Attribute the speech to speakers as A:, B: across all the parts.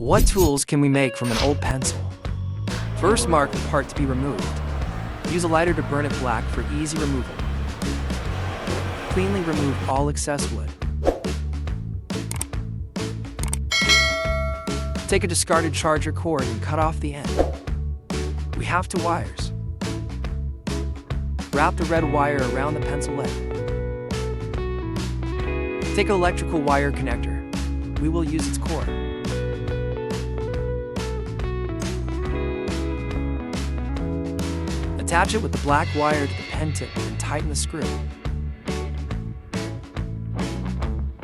A: What tools can we make from an old pencil? First, mark the part to be removed. Use a lighter to burn it black for easy removal. Cleanly remove all excess wood. Take a discarded charger cord and cut off the end. We have 2 wires. Wrap the red wire around the pencil lead. Take an electrical wire connector. We will use its cord. Attach it with the black wire to the pen tip and tighten the screw.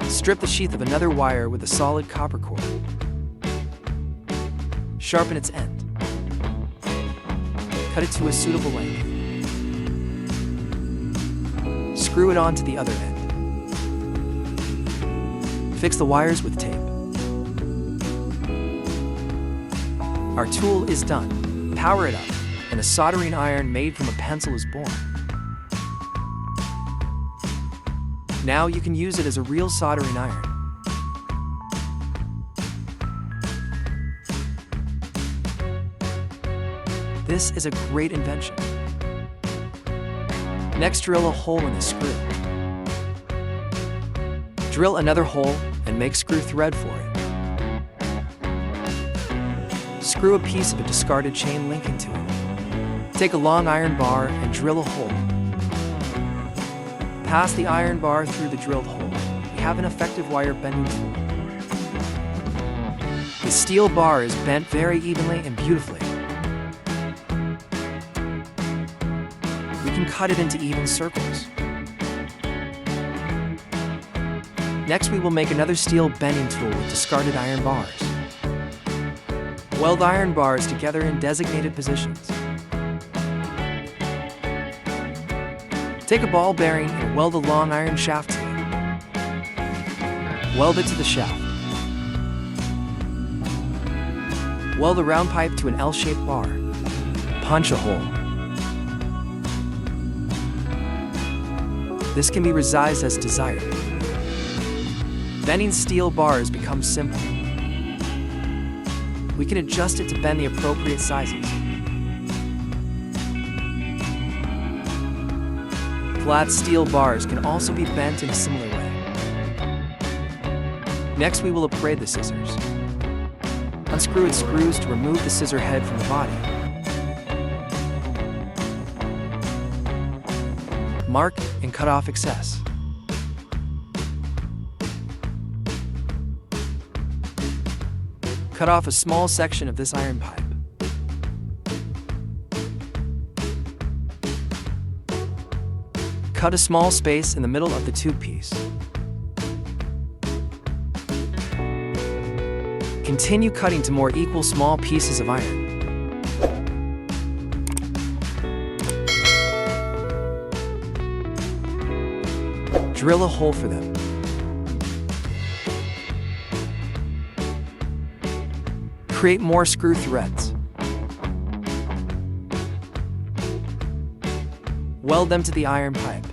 A: Strip the sheath of another wire with a solid copper cord. Sharpen its end. Cut it to a suitable length. Screw it onto the other end. Fix the wires with tape. Our tool is done. Power it up, and a soldering iron made from a pencil is born. Now you can use it as a real soldering iron. This is a great invention. Next, drill a hole in the screw. Drill another hole and make screw thread for it. Screw a piece of a discarded chain link into it. Take a long iron bar and drill a hole. Pass the iron bar through the drilled hole. We have an effective wire bending tool. The steel bar is bent very evenly and beautifully. We can cut it into even circles. Next, we will make another steel bending tool with discarded iron bars. Weld iron bars together in designated positions. Take a ball bearing and weld a long iron shaft to it. Weld it to the shaft. Weld a round pipe to an L-shaped bar. Punch a hole. This can be resized as desired. Bending steel bars becomes simple. We can adjust it to bend the appropriate sizes. Flat steel bars can also be bent in a similar way. Next, we will abrade the scissors. Unscrew its screws to remove the scissor head from the body. Mark and cut off excess. Cut off a small section of this iron pipe. Cut a small space in the middle of the tube piece. Continue cutting to more equal small pieces of iron. Drill a hole for them. Create more screw threads. Weld them to the iron pipe.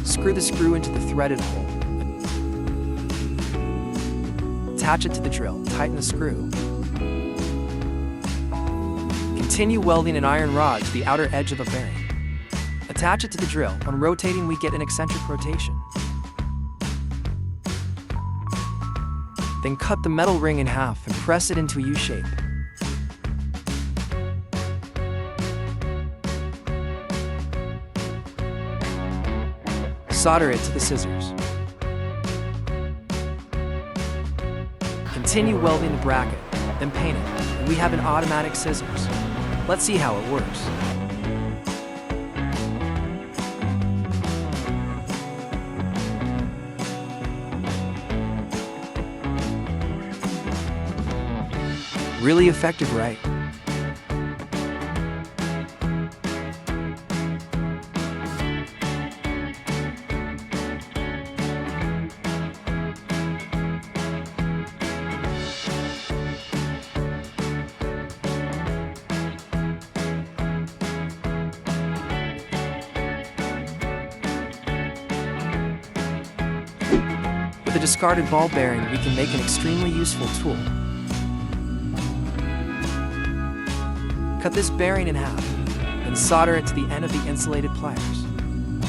A: Screw the screw into the threaded hole. Attach it to the drill. Tighten the screw. Continue welding an iron rod to the outer edge of a bearing. Attach it to the drill. On rotating, we get an eccentric rotation. Then cut the metal ring in half and press it into a U shape. Solder it to the scissors. Continue welding the bracket, then paint it, and we have an automatic scissors. Let's see how it works. Really effective, right? With a discarded ball bearing, we can make an extremely useful tool. Cut this bearing in half, and solder it to the end of the insulated pliers.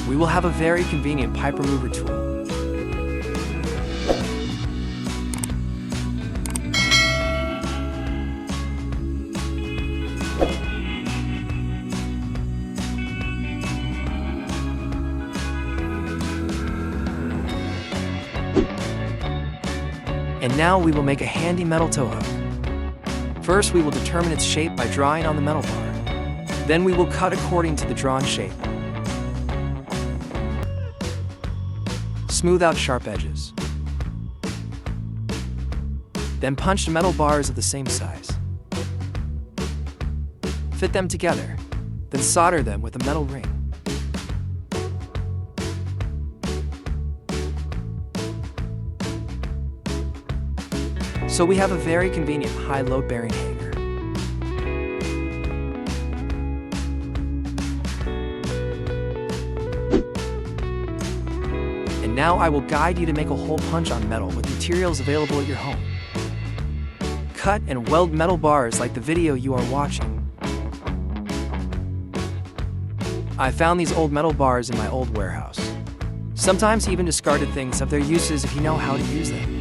A: We will have a very convenient pipe remover tool. And now we will make a handy metal tow hook. First, we will determine its shape by drawing on the metal bar. Then we will cut according to the drawn shape. Smooth out sharp edges. Then punch the metal bars of the same size. Fit them together, then solder them with a metal ring. So we have a very convenient high load bearing hanger. And now I will guide you to make a hole punch on metal with materials available at your home. Cut and weld metal bars like the video you are watching. I found these old metal bars in my old warehouse. Sometimes even discarded things have their uses if you know how to use them.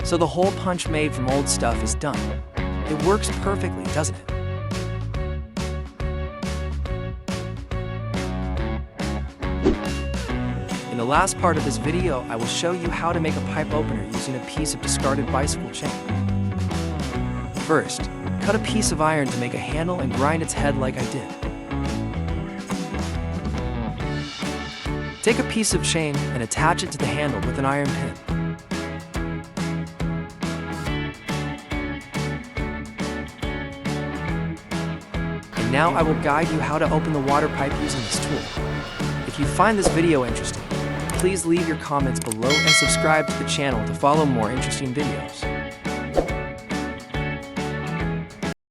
A: So the hole punch made from old stuff is done. It works perfectly, doesn't it? In the last part of this video, I will show you how to make a pipe opener using a piece of discarded bicycle chain. First, cut a piece of iron to make a handle and grind its head like I did. Take a piece of chain and attach it to the handle with an iron pin. Now I will guide you how to open the water pipe using this tool. If you find this video interesting, please leave your comments below and subscribe to the channel to follow more interesting videos.